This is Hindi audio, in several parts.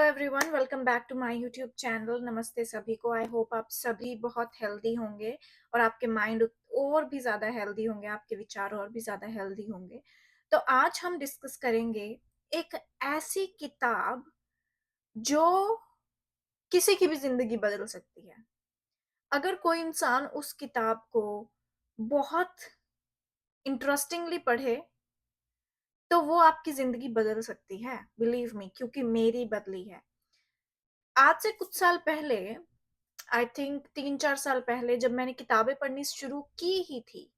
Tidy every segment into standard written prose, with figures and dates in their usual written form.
Everyone, welcome back to my YouTube channel. नमस्ते सभी को। आई होप आप सभी बहुत हेल्दी होंगे और आपके माइंड और भी ज़्यादा हेल्दी होंगे, आपके विचार और भी ज़्यादा हेल्दी होंगे। तो आज हम डिस्कस करेंगे एक ऐसी किताब जो किसी की भी ज़िंदगी बदल सकती है। अगर कोई इंसान उस किताब को बहुत इंटरेस्टिंगली पढ़े तो वो आपकी ज़िंदगी बदल सकती है। बिलीव मी, क्योंकि मेरी बदली है। आज से कुछ साल पहले, आई थिंक 3-4 साल पहले, जब मैंने किताबें पढ़नी शुरू की ही थी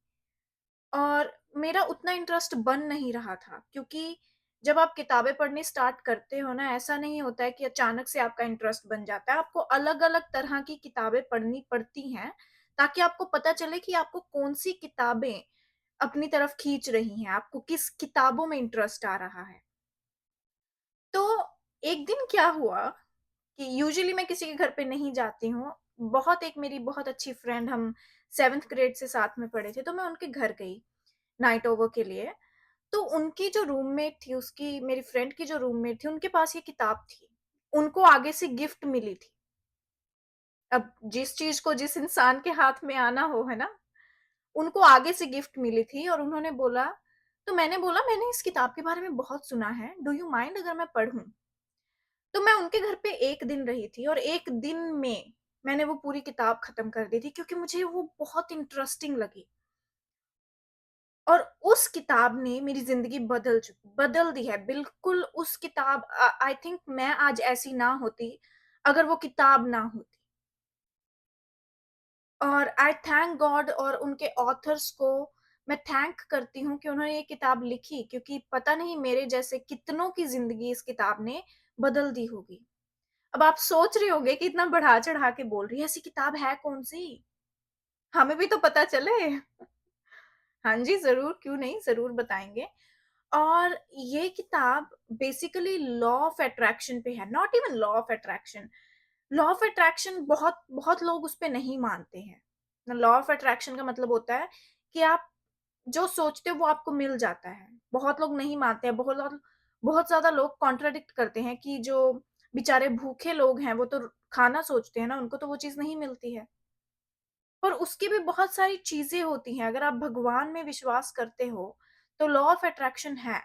और मेरा उतना इंटरेस्ट बन नहीं रहा था, क्योंकि जब आप किताबें पढ़नी स्टार्ट करते हो ना, ऐसा नहीं होता है कि अचानक से आपका इंटरेस्ट बन जाता है। आपको अलग-अलग तरह की किताबें पढ़नी पड़ती हैं, ताकि आपको पता चले कि आपको कौन-सी किताबें अपनी तरफ खींच रही हैं, आपको किस किताबों में इंटरेस्ट आ रहा है। तो एक दिन क्या हुआ कि यूजुअली मैं किसी के घर पे नहीं जाती हूँ। एक मेरी बहुत अच्छी फ्रेंड, हम 7th ग्रेड से साथ में पढ़े थे, तो मैं उनके घर गई नाइट ओवर के लिए। तो उनकी जो रूममेट थी, उसकी मेरी फ्रेंड की जो रूममेट थी, उनके पास ये किताब थी। उनको आगे से गिफ्ट मिली थी। अब जिस चीज़ को जिस इंसान के हाथ में आना हो, है ना? उनको आगे से गिफ्ट मिली थी और उन्होंने बोला, तो मैंने बोला, मैंने इस किताब के बारे में बहुत सुना है, डू यू माइंड अगर मैं पढ़ूँ? तो मैं उनके घर पे 1 दिन रही थी और 1 दिन में मैंने वो पूरी किताब खत्म कर दी थी, क्योंकि मुझे वो बहुत इंटरेस्टिंग लगी। और उस किताब ने मेरी ज़िंदगी बदल दी है। बिल्कुल उस किताब, आई थिंक मैं आज ऐसी ना होती, अगर वो किताब ना होती। और आई थैंक गॉड और उनके ऑथर्स को मैं थैंक करती हूँ कि उन्होंने ये किताब लिखी, क्योंकि पता नहीं मेरे जैसे कितनों की ज़िंदगी इस किताब ने बदल दी होगी। अब आप सोच रहे होंगे कि इतना बढ़ा-चढ़ा के बोल रही है, ऐसी किताब है कौन-सी? हमें भी तो पता चले। हाँ जी, ज़रूर, क्यों नहीं, ज़रूर बताएँगे। और ये किताब बेसिकली लॉ ऑफ अट्रैक्शन पे है, not even law of attraction. Law of attraction बहुत बहुत लोग उस पे नहीं मानते हैं। लॉ ऑफ अट्रैक्शन का मतलब होता है कि आप जो सोचते हो वो आपको मिल जाता है। बहुत लोग नहीं मानते हैं, बहुत ज़्यादा लोग कॉन्ट्राडिक्ट करते हैं कि जो बेचारे भूखे लोग हैं, वो तो खाना सोचते हैं ना, उनको तो वो चीज़ नहीं मिलती है। पर उसकी भी बहुत सारी चीज़ें होती हैं, अगर आप भगवान में विश्वास करते हो, तो लॉ ऑफ अट्रैक्शन है।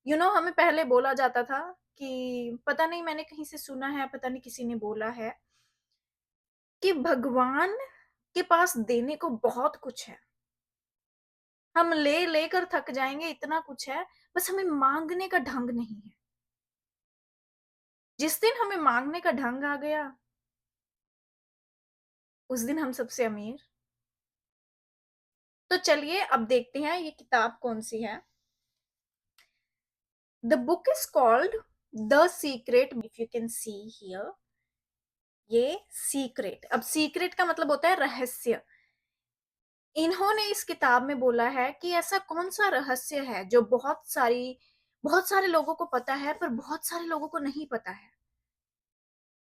हमें पहले बोला जाता था कि पता नहीं, मैंने कहीं से सुना है, पता नहीं किसी ने बोला है कि भगवान के पास देने को बहुत कुछ है। हम लेकर थक जाएँगे, इतना कुछ है, बस हमें माँगने का ढंग नहीं है। जिस दिन हमें माँगने का ढंग आ गया, उस दिन हम सबसे अमीर। तो चलिए अब देखते हैं ये किताब कौन-सी है। The book is called the secret, if you can see here, ये सीक्रेट। अब सीक्रेट का मतलब होता है रहस्य। इन्होंने इस किताब में बोला है कि ऐसा कौन-सा रहस्य है जो बहुत सारे लोगों को पता है, पर बहुत सारे लोगों को नहीं पता है।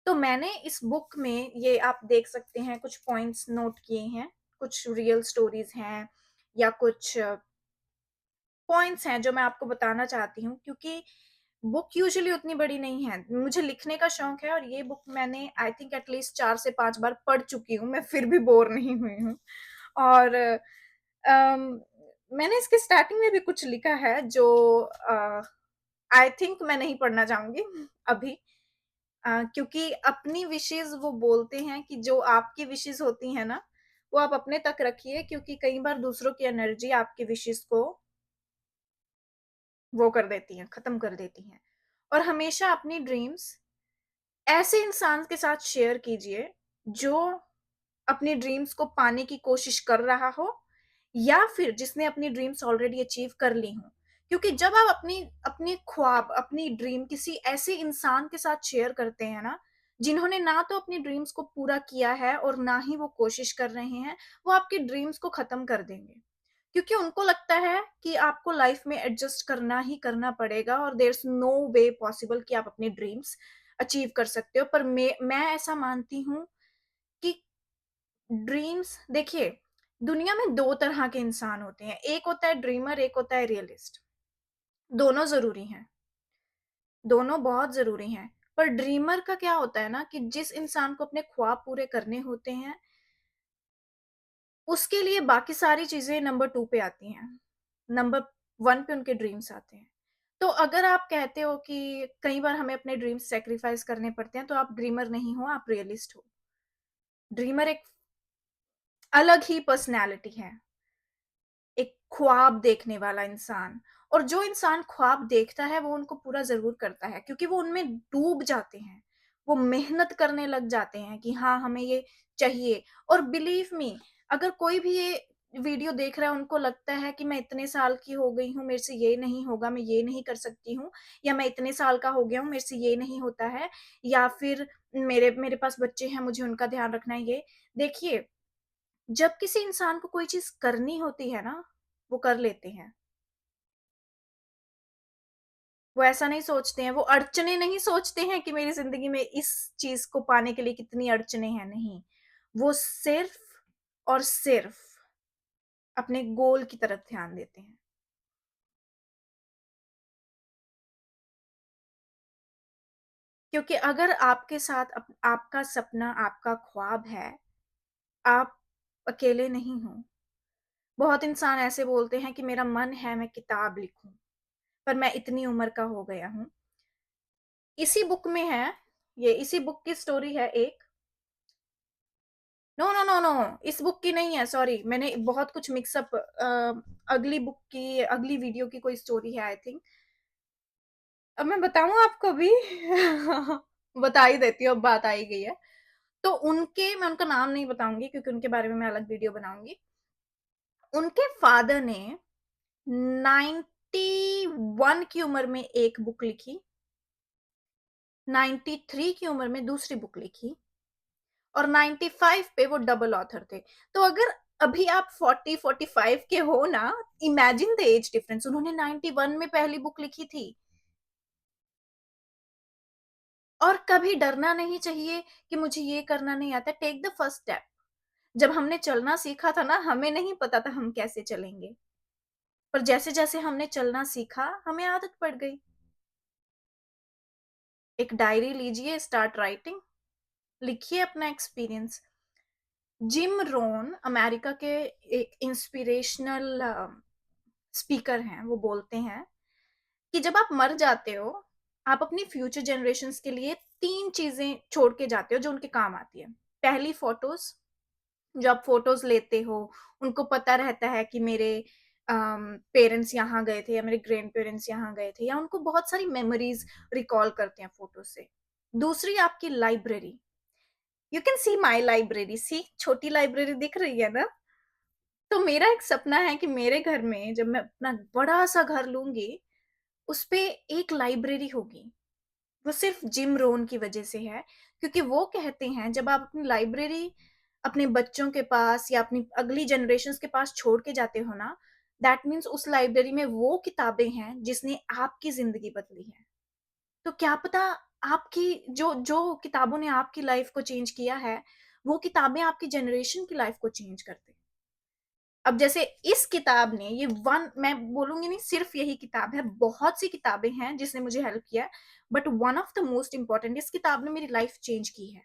तो मैंने इस बुक में, ये आप देख सकते हैं, कुछ पॉइंट्स नोट किए हैं, कुछ रियल स्टोरीज़ हैं या कुछ पॉइंट्स हैं जो मैं आपको बताना चाहती हूँ, क्योंकि बुक यूजुअली उतनी बड़ी नहीं है। मुझे लिखने का शौक है और ये बुक मैंने आई थिंक एट लीस्ट 4 से 5 बार पढ़ चुकी हूँ, मैं फिर भी बोर नहीं हुई हूँ। और अम, मैंने इसके स्टार्टिंग में भी कुछ लिखा है जो आई थिंक मैं नहीं पढ़ना चाहूँगी अभी। क्योंकि अपनी विशेज़ वो बोलते हैं कि जो आपकी विशेज़ होती हैं ना, वो आप अपने तक रखिए, क्योंकि कई बार दूसरों की एनर्जी आपकी विशेज़ को वो कर देती हैं, ख़त्म कर देती हैं। और हमेशा अपनी ड्रीम्स ऐसे इंसान के साथ शेयर कीजिए, जो अपनी ड्रीम्स को पाने की कोशिश कर रहा हो या फिर जिसने अपनी ड्रीम्स ऑलरेडी अचीव कर ली हों। क्योंकि जब आप अपनी अपनी ख्वाब, अपनी ड्रीम किसी ऐसे इंसान के साथ शेयर करते हैं ना, जिन्होंने ना तो अपनी ड्रीम्स को पूरा किया है और ना ही वो कोशिश कर रहे हैं, वो आपकी ड्रीम्स को ख़त्म कर देंगे। क्योंकि उनको लगता है कि आपको लाइफ में एडजस्ट करना ही करना पड़ेगा और there is no way possible कि आप अपने ड्रीम्स अचीव कर सकते हो। पर मैं ऐसा मानती हूँ कि ड्रीम्स, देखिए, दुनिया में 2 तरह के इंसान होते हैं। एक होता है ड्रीमर, एक होता है रियलिस्ट। दोनों ज़रूरी हैं, दोनों बहुत ज़रूरी हैं। पर ड्रीमर का क्या होता है ना कि जिस इंसान को अपने ख्वाब पूरे करने होते हैं, उसके लिए बाकी सारी चीज़ें नंबर 2 पे आती हैं। नंबर 1 पे उनके ड्रीम्स आते हैं। तो अगर आप कहते हो कि कई बार हमें अपने ड्रीम्स सैक्रिफाइस करने पड़ते हैं, तो आप ड्रीमर नहीं हो, आप रियलिस्ट हो। ड्रीमर एक अलग ही पर्सनैलिटी है, एक ख्वाब देखने वाला इंसान। और जो इंसान ख्वाब देखता है, वो उनको पूरा ज़रूर करता है, क्योंकि वो उनमें डूब जाते हैं। वो मेहनत करने लग जाते हैं कि हाँ, हमें ये चाहिए। और बिलीव मी, अगर कोई भी ये वीडियो देख रहा है, उनको लगता है कि मैं इतने साल की हो गई हूँ, मेरे से ये नहीं होगा, मैं ये नहीं कर सकती हूँ, या मैं इतने साल का हो गया हूँ, मेरे से ये नहीं होता है, या फिर मेरे मेरे पास बच्चे हैं, मुझे उनका ध्यान रखना है, ये देखिए, जब किसी इंसान को कोई चीज़ करनी होती है ना, वो कर लेते हैं। वो ऐसा नहीं सोचते हैं, वो अड़चनें नहीं सोचते हैं कि मेरी ज़िंदगी में इस चीज़ को पाने के लिए कितनी अड़चनें हैं, नहीं। वो सिर्फ़ और सिर्फ़ अपने गोल की तरफ ध्यान देते हैं। क्योंकि अगर आपके साथ आपका सपना, आपका ख्वाब है, आप अकेले नहीं हो। बहुत इंसान ऐसे बोलते हैं कि मेरा मन है मैं किताब लिखूँ, पर मैं इतनी उम्र का हो गया हूँ। इसी बुक में है, ये इसी बुक की स्टोरी है एक। नो, नो, नो, नो, इस बुक की नहीं है, सॉरी, मैंने बहुत कुछ मिक्स अप अगली बुक की, अगली वीडियो की कोई स्टोरी है आई थिंक। अब मैं बताऊँ आपको अभी? बता ही देती हूँ, अब बात आ ही गई है। तो उनके मैं उनका नाम नहीं बताऊँगी क्योंकि उनके बारे में मैं अलग वीडियो बनाऊँगी। उनके फादर ने 91 की उम्र में एक बुक लिखी, 93 की उम्र में दूसरी बुक लिखी, और 95 पे वो डबल ऑथर थे। तो अगर अभी आप 40-45 के हो ना, इमेजिन द एज डिफरेंस। उन्होंने 91 में पहली बुक लिखी थी। और कभी डरना नहीं चाहिए कि मुझे ये करना नहीं आता। Take the first step. जब हमने चलना सीखा था ना, हमें नहीं पता था हम कैसे चलेंगे, पर जैसे जैसे हमने चलना सीखा, हमें आदत पड़ गई। एक डायरी लीजिए, स्टार्ट राइटिंग, लिखिए अपना एक्सपीरियंस। जिम रोन अमेरिका के एक इंस्पिरेशनल स्पीकर हैं। वो बोलते हैं कि जब आप मर जाते हो, आप अपनी फ्यूचर जनरेशंस के लिए 3 चीज़ें छोड़ के जाते हो जो उनके काम आती है। पहली फ़ोटोज़, जो आप फ़ोटोज़ लेते हो, उनको पता रहता है कि मेरे पेरेंट्स यहाँ गए थे या मेरे ग्रैंड-पेरेंट्स यहाँ गए थे, या उनको बहुत सारी मेमोरीज़ रिकॉल करते हैं फ़ोटो से। दूसरी आपकी library, you can see my library, see छोटी लाइब्रेरी दिख रही है ना? तो मेरा एक सपना है कि मेरे घर में जब मैं अपना बड़ा-सा घर लूँगी, उसपे एक लाइब्रेरी होगी। वो सिर्फ़ जिम रोहन की वज़ह से है, क्योंकि वो कहते हैं जब आप अपनी लाइब्रेरी अपने बच्चों के पास या अपनी अगली जनरेशन्स के पास छोड़ के जाते हो ना, दैट मीन्स उस लाइब्रेरी में वो किताबें हैं जिसने आपकी ज़िंदगी बदली है। तो क्या पता आपकी जो जो किताबों ने आपकी लाइफ़ को चेंज किया है, वो किताबें आपकी जनरेशन की लाइफ़ को चेंज कर दें। अब जैसे इस किताब ने ये वन, मैं बोलूँगी नहीं सिर्फ़ यही किताब है, बहुत सी किताबें हैं जिसने मुझे हेल्प किया है, but one of the most important, इस किताब ने मेरी लाइफ़ चेंज की है।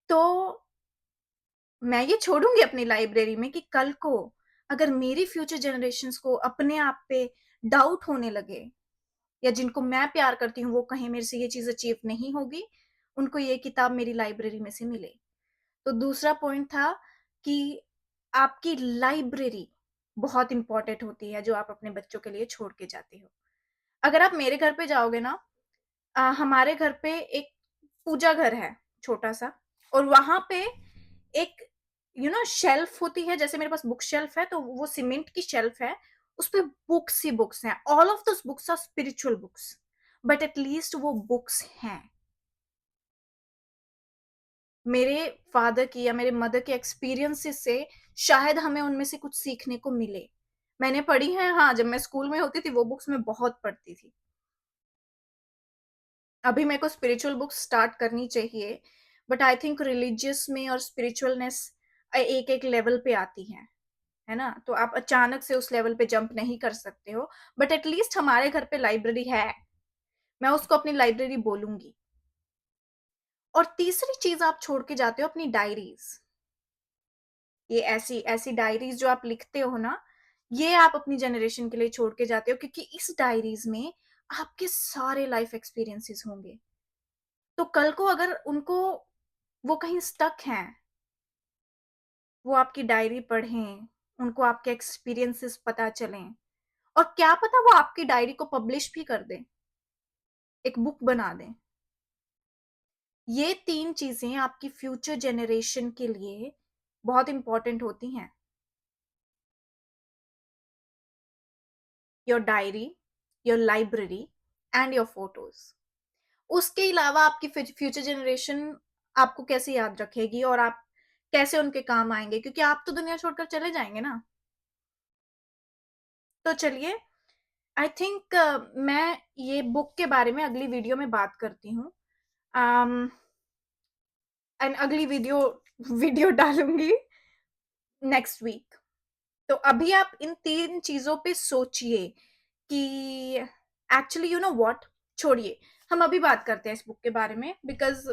तो मैं ये छोड़ूँगी अपनी लाइब्रेरी में कि कल को अगर मेरी फ्यूचर जनरेशंस को अपने आप पे डाउट होने लगे, या जिनको मैं प्यार करती हूँ वो कहें मेरे से ये चीज़ अचीव नहीं होगी, उनको ये किताब मेरी लाइब्रेरी में से मिले। तो दूसरा पॉइंट था कि आपकी लाइब्रेरी बहुत इम्पोर्टेंट होती है, जो आप अपने बच्चों के लिए छोड़ के जाते हो। अगर आप मेरे घर पे जाओगे ना, हमारे घर पे एक पूजा घर है, छोटा-सा, और वहाँ पे एक शेल्फ होती है, जैसे मेरे पास बुक शेल्फ है, तो वो सीमेंट की शेल्फ है, उसपे बुक्स ही बुक्स हैं। All of those books are spiritual books, but at least वो बुक्स हैं। मेरे फादर की या मेरे मदर के एक्सपीरियंसेस से शायद हमें उनमें से कुछ सीखने को मिले। मैंने पढ़ी हैं, हाँ, जब मैं स्कूल में होती थी वो बुक्स मैं बहुत पढ़ती थी। अभी मेरे को स्पिरिचुअल बुक्स स्टार्ट करनी चाहिए, बट आई थिंक रिलिजियस में और स्पिरिचुअलनेस एक-एक लेवल पे आती है ना? तो आप अचानक से उस लेवल पे जंप नहीं कर सकते हो, बट एट लीस्ट हमारे घर पे लाइब्रेरी है। मैं उसको अपनी लाइब्रेरी बोलूँगी। और तीसरी चीज़ आप छोड़ के जाते हो अपनी डायरीज़। ये ऐसी ऐसी डायरीज़ जो आप लिखते हो ना, ये आप अपनी जनरेशन के लिए छोड़ के जाते हो, क्योंकि इस डायरीज़ में आपके सारे लाइफ़ एक्सपीरियंसेस होंगे। तो कल को अगर उनको वो कहीं स्टक हैं, वो आपकी डायरी पढ़ें, उनको आपके एक्सपीरियंसेस पता चलें, और क्या पता वो आपकी डायरी को पब्लिश भी कर दें, एक बुक बना दें। ये 3 चीज़ें आपकी फ्यूचर जनरेशन के लिए बहुत इम्पोर्टेंट होती हैं। Your diary, your library and your photos. उसके अलावा आपकी फ्यूचर जनरेशन आपको कैसे याद रखेगी, और आप कैसे उनके काम आएँगे, क्योंकि आप तो दुनिया छोड़कर चले जाएँगे ना। तो चलिए, आई थिंक मैं ये बुक के बारे में अगली वीडियो में बात करती हूँ। अम, एंड अगली वीडियो वीडियो डालूँगी नेक्स्ट वीक। तो अभी आप इन 3 चीज़ों पे सोचिए कि एक्चुअली यू नो व्हाट, छोड़िए, हम अभी बात करते हैं इस बुक के बारे में, बिकॉज़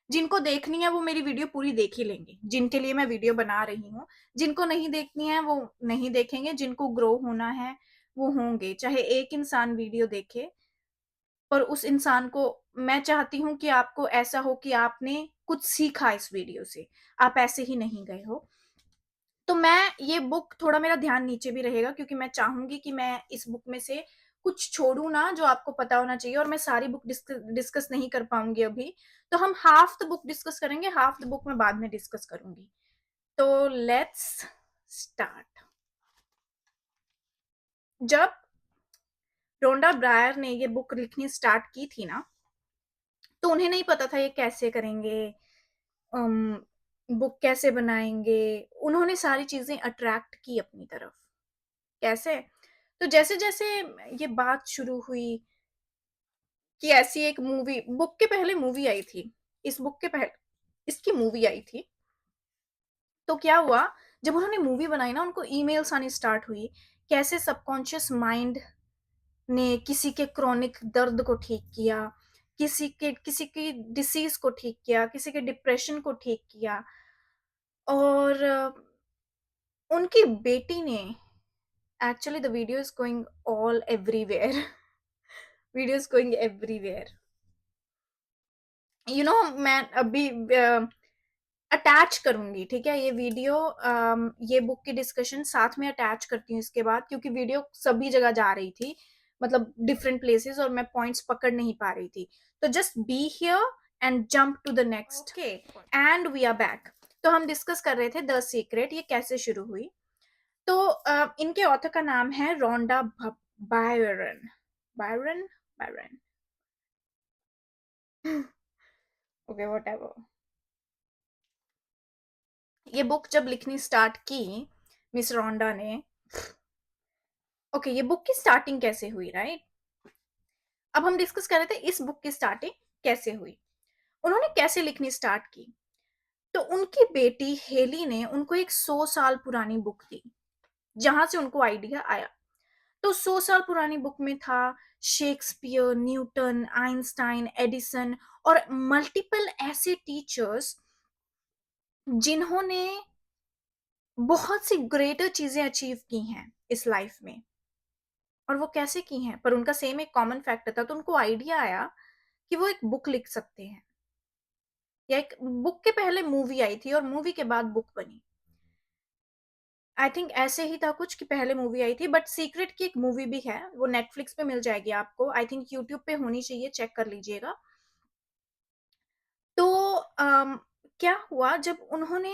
जिनको देखनी है वो मेरी वीडियो पूरी देख ही लेंगे, जिनके लिए मैं वीडियो बना रही हूँ। जिनको नहीं देखनी है वो नहीं देखेंगे, जिनको ग्रो होना है वो होंगे। चाहे एक इंसान वीडियो देखे, पर उस इंसान को मैं चाहती हूँ कि आपको ऐसा हो कि आपने कुछ सीखा इस वीडियो से, आप ऐसे ही नहीं गए हो। तो मैं ये बुक, थोड़ा मेरा ध्यान नीचे भी रहेगा, क्योंकि मैं चाहूँगी कि मैं इस बुक में से कुछ छोड़ूँ ना जो आपको पता होना चाहिए, और मैं सारी बुक डिस्कस नहीं कर पाऊँगी अभी। तो हम हाफ द बुक डिस्कस करेंगे, हाफ द बुक मैं बाद में डिस्कस करूँगी। तो लेट्स स्टार्ट। जब रोंडा ब्रायर ने ये बुक लिखनी स्टार्ट की थी ना, तो उन्हें नहीं पता था ये कैसे करेंगे, अम, बुक कैसे बनाएँगे। उन्होंने सारी चीज़ें अट्रैक्ट की अपनी तरफ। कैसे? तो जैसे-जैसे ये बात शुरू हुई कि ऐसी एक मूवी, बुक के पहले मूवी आई थी। इस बुक के पहले इसकी मूवी आई थी। तो क्या हुआ, जब उन्होंने मूवी बनाई ना, उनको ईमेल्स आनी स्टार्ट हुई, कैसे सबकॉन्शियस माइंड ने किसी के क्रोनिक दर्द को ठीक किया, किसी की डिसीज़ को ठीक किया, किसी के डिप्रेशन को ठीक किया, और उनकी बेटी ने, actually the video is going all everywhere, video is going everywhere. You know, मैं अभी अटैच करूँगी, ठीक है? ये वीडियो, ये बुक की डिस्कशन साथ में अटैच करती हूँ इसके बाद, क्योंकि वीडियो सभी जगह जा रही थी, मतलब डिफरेंट प्लेसेस, और मैं पॉइंट्स पकड़ नहीं पा रही थी। तो just be here and jump to the next. Okay, and we are back. तो हम डिस्कस कर रहे थे द सीक्रेट, ये कैसे शुरू हुई। तो इनके ऑथर का नाम है Rhonda Byrne. Byrne Byrne okay, whatever. ये बुक जब लिखनी स्टार्ट की मिस रोंडा ने, ओके, ये बुक की स्टार्टिंग कैसे हुई, राइट? अब हम डिस्कस कर रहे थे इस बुक की स्टार्टिंग कैसे हुई, उन्होंने कैसे लिखनी स्टार्ट की। तो उनकी बेटी हेली ने उनको एक 100 साल पुरानी बुक दी, जहां से उनको आइडिया आया। तो 100 साल पुरानी बुक में था शेक्सपियर, न्यूटन, आइंस्टाइन, एडिसन, और मल्टीपल ऐसे टीचर्स जिन्होंने बहुत सी ग्रेटर चीजें अचीव की हैं इस लाइफ में, और वो कैसे की हैं, पर उनका सेम एक कॉमन फैक्टर था। तो उनको आइडिया आया कि वो एक बुक लिख सकते हैं, या एक बुक के पहले मूवी आई थी और मूवी के बाद बुक बनी। आई थिंक ऐसे ही था कुछ, कि पहले मूवी आई थी, बट सीक्रेट की एक मूवी भी है, वो नेटफ्लिक्स पे मिल जाएगी आपको, आई थिंक यूट्यूब पे होनी चाहिए, चेक कर लीजिएगा। तो क्या हुआ, जब उन्होंने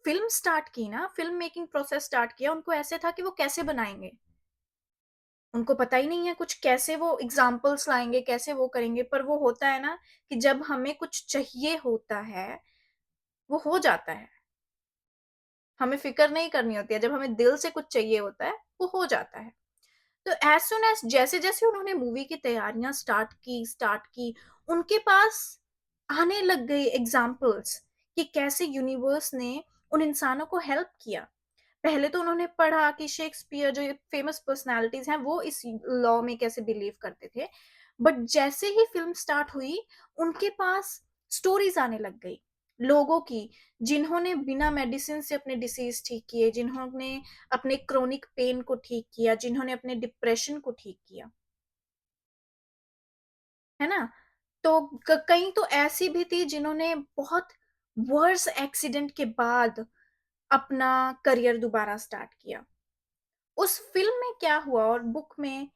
फिल्म स्टार्ट की ना, फिल्म मेकिंग प्रोसेस स्टार्ट किया, उनको ऐसे था कि वो कैसे बनाएंगे, उनको पता ही नहीं है कुछ, कैसे वो एग्जाम्पल्स लाएंगे, कैसे वो करेंगे। पर वो होता है ना, कि जब हमें कुछ चाहिए होता है, वो हो जाता है, हमें फिक्र नहीं करनी होती है, जब हमें दिल से कुछ चाहिए होता है वो हो जाता है। तो एज सुन एज, जैसे जैसे उन्होंने मूवी की तैयारियां स्टार्ट की, उनके पास आने लग गई एग्जाम्पल्स, कि कैसे यूनिवर्स ने उन इंसानों को हेल्प किया। पहले तो उन्होंने पढ़ा कि शेक्सपियर, जो फेमस पर्सनालिटीज हैं, वो इस लॉ में कैसे बिलीव करते थे। बट जैसे ही फ़िल्म स्टार्ट हुई, उनके पास स्टोरीज़ आने लग गई, लोगों की, जिन्होंने बिना मेडिसिन से अपने डिसीज़ ठीक किए, जिन्होंने अपने क्रोनिक पेन को ठीक किया, जिन्होंने अपने डिप्रेशन को ठीक किया, है ना? तो कई तो ऐसी भी थी जिन्होंने बहुत वर्स एक्सीडेंट के बाद अपना करियर दोबारा स्टार्ट किया। उस फ़िल्म में क्या हुआ और बुक में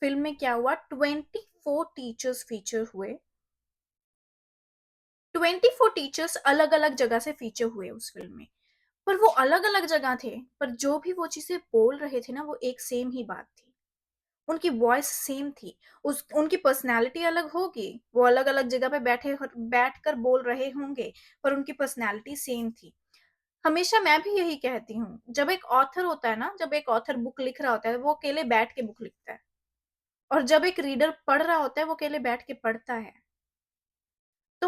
फ़िल्म में क्या हुआ, 24 टीचर्स फीचर हुए। 24 टीचर्स अलग-अलग जगह से फीचर हुए उस फ़िल्म में। पर वो अलग-अलग जगह थे, पर जो भी वो चीज़ें बोल रहे थे ना, वो एक सेम ही बात थी। उनकी वॉइस सेम थी। उस उनकी पर्सनैलिटी अलग होगी, वो अलग-अलग जगह पे बैठकर बोल रहे होंगे, पर उनकी पर्सनैलिटी सेम थी। हमेशा मैं भी यही कहती हूँ, जब एक ऑथर होता है ना, जब एक ऑथर बुक लिख रहा होता है, वो अकेले बैठ के बुक लिखता है और जब एक रीडर पढ़ रहा होता है, वो अकेले बैठ के पढ़ता है। तो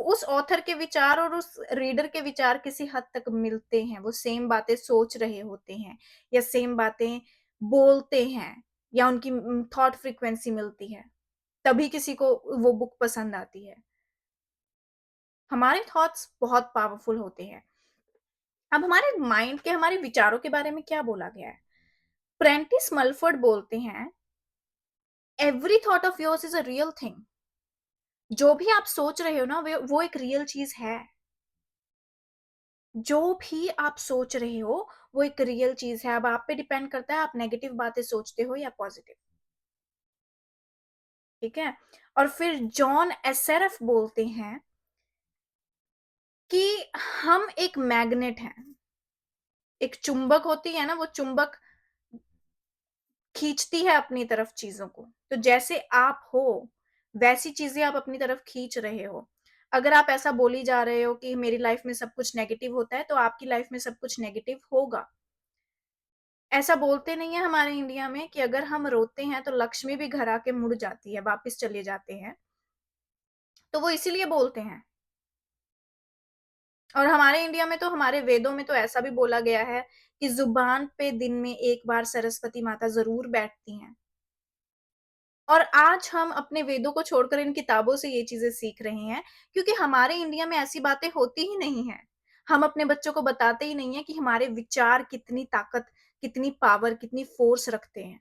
उस ऑथर के विचार और उस रीडर के विचार किसी हद तक मिलते हैं, वो सेम बातें सोच रहे होते हैं या सेम बातें बोलते हैं या उनकी थॉट फ्रीक्वेंसी मिलती है, तभी किसी को वो बुक पसंद आती है। हमारे थॉट्स बहुत पावरफुल होते हैं। अब हमारे माइंड के, हमारे विचारों के बारे में क्या बोला गया है? प्रेंटिस मलफोर्ड बोलते हैं, every thought of yours is a real thing. जो भी आप सोच रहे हो ना, वो एक रियल चीज है। जो भी आप सोच रहे हो, वो एक रियल चीज है। अब आप पे डिपेंड करता है, आप नेगेटिव बातें सोचते हो या पॉजिटिव। ठीक है। और फिर जॉन एसेरफ बोलते हैं कि हम एक मैग्नेट हैं। एक चुंबक होती है ना, वो चुंबक खींचती है अपनी तरफ चीज़ों को। तो जैसे आप हो, वैसी चीज़ें आप अपनी तरफ खींच रहे हो। अगर आप ऐसा बोली जा रहे हो कि मेरी लाइफ़ में सब कुछ नेगेटिव होता है, तो आपकी लाइफ़ में सब कुछ नेगेटिव होगा। ऐसा बोलते नहीं है हमारे इंडिया में कि अगर हम रोते हैं, तो लक्ष्मी भी घर आके मुड़ जाती है, वापस चले जाते हैं। तो वो इसीलिए बोलते हैं। और हमारे इंडिया में तो, हमारे वेदों में तो ऐसा भी बोला गया है कि ज़ुबान पे दिन में 1 बार सरस्वती माता ज़रूर बैठती हैं। और आज हम अपने वेदों को छोड़कर इन किताबों से ये चीज़ें सीख रहे हैं, क्योंकि हमारे इंडिया में ऐसी बातें होती ही नहीं हैं। हम अपने बच्चों को बताते ही नहीं हैं कि हमारे विचार कितनी ताकत, कितनी पावर, कितनी फ़ोर्स रखते हैं।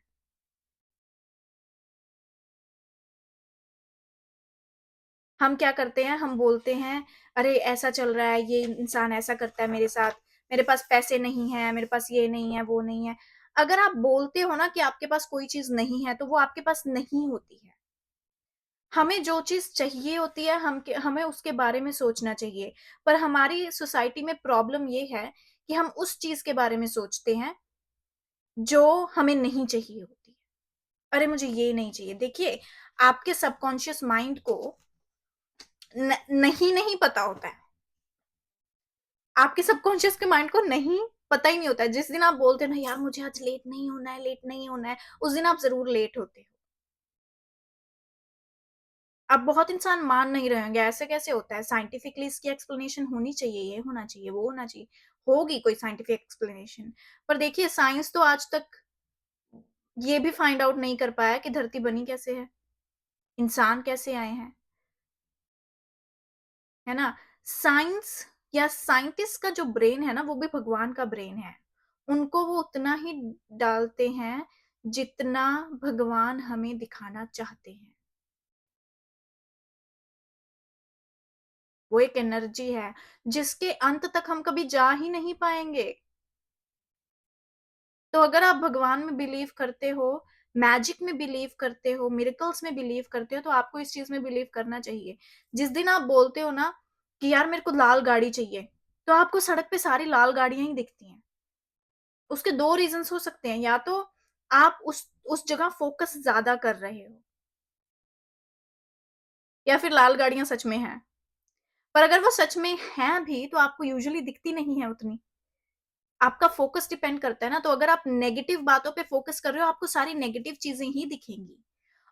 हम क्या करते हैं, हम बोलते हैं, "अरे! ऐसा चल रहा है, ये इंसान ऐसा करता है मेरे साथ, मेरे पास पैसे नहीं हैं, मेरे पास ये नहीं है, वो नहीं है।" अगर आप बोलते हो ना कि आपके पास कोई चीज़ नहीं है, तो वो आपके पास नहीं होती है। हमें जो चीज़ चाहिए होती है, हमें उसके बारे में सोचना चाहिए। पर हमारी सोसाइटी में प्रॉब्लम ये है कि हम उस चीज़ के बारे में सोचते हैं, जो हमें नहीं चाहिए होती है। अरे! मुझे ये नहीं चाहिए। देखिए, आपके सबकॉन्शियस माइंड को नहीं पता होता है। आपके सबकॉन्शियस के माइंड को नहीं पता ही नहीं होता है। जिस दिन आप बोलते हो ना, यार मुझे आज लेट नहीं होना है, उस दिन आप ज़रूर लेट होते हो। अब बहुत इंसान मान नहीं रहे होंगे, ऐसे कैसे होता है? साइंटिफिकली इसकी एक्सप्लेनेशन होनी चाहिए, ये होना चाहिए, वो होना चाहिए। होगी कोई साइंटिफिक एक्सप्लेनेशन। पर देखिए, साइंस तो आज तक ये भी फाइंड आउट नहीं कर पाया कि धरती बनी कैसे है, इंसान कैसे आए हैं, है ना? साइंस या साइंटिस्ट का जो ब्रेन है ना, वो भी भगवान का ब्रेन है। उनको वो उतना ही डालते हैं, जितना भगवान हमें दिखाना चाहते हैं। वो एक एनर्जी है, जिसके अंत तक हम कभी जा ही नहीं पाएँगे। तो अगर आप भगवान में बिलीव करते हो, मैजिक में बिलीव करते हो, मिरेकल्स में बिलीव करते हो, तो आपको इस चीज़ में बिलीव करना चाहिए। जिस दिन आप बोलते हो ना कि यार मेरे को लाल गाड़ी चाहिए, तो आपको सड़क पे सारी लाल गाड़ियाँ ही दिखती हैं। उसके 2 रीज़न्स हो सकते हैं, या तो आप उस जगह फ़ोकस ज़्यादा कर रहे हो, या फिर लाल गाड़ियाँ सच में हैं। पर अगर वो सच में हैं भी, तो आपको यूजुअली दिखती नहीं है उतनी। आपका फ़ोकस डिपेंड करता है ना, तो अगर आप नेगेटिव बातों पे फ़ोकस कर रहे हो, आपको सारी नेगेटिव चीज़ें ही दिखेंगी।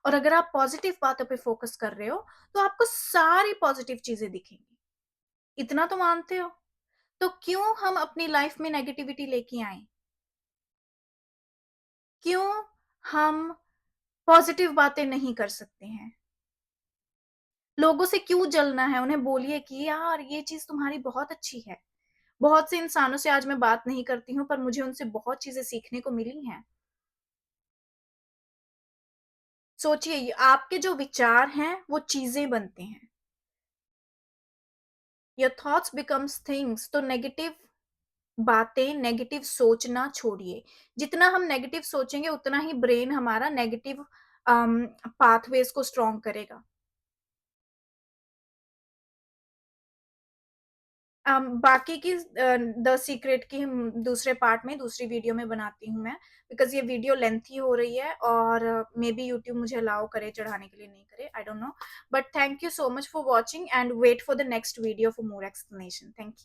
और अगर आप पॉज़िटिव बातों पे फ़ोकस कर रहे हो, तो आपको सारी पॉज़िटिव चीज़ें दिखेंगी। इतना तो मानते हो? तो क्यों हम अपनी लाइफ़ में नेगेटिविटी लेके आएँ? क्यों हम पॉज़िटिव बातें नहीं कर सकते हैं? लोगों से क्यों जलना है? उन्हें बोलिए कि यार ये चीज़ तुम्हारी बहुत अच्छी है। बहुत से इंसानों से आज मैं बात नहीं करती हूँ, पर मुझे उनसे बहुत चीज़ें सीखने को मिली हैं। सोचिए ये आपके जो विचार हैं, वो चीज़ें बनते हैं। Your thoughts becomes things. तो नेगेटिव बातें, नेगेटिव सोचना छोड़िए। जितना हम नेगेटिव सोचेंगे, उतना ही ब्रेन हमारा नेगेटिव पाथवेज़ को स्ट्रॉन्ग करेगा। बाकी की द सीक्रेट की हम दूसरे पार्ट में, दूसरी वीडियो में बनाती हूँ मैं, बिकॉज़ ये वीडियो लेंथी हो रही है और मेबी यूट्यूब मुझे अलाउ करे चढ़ाने के लिए, नहीं करे, I don't know. But thank you so much for watching and wait for the next video for more explanation. Thank you.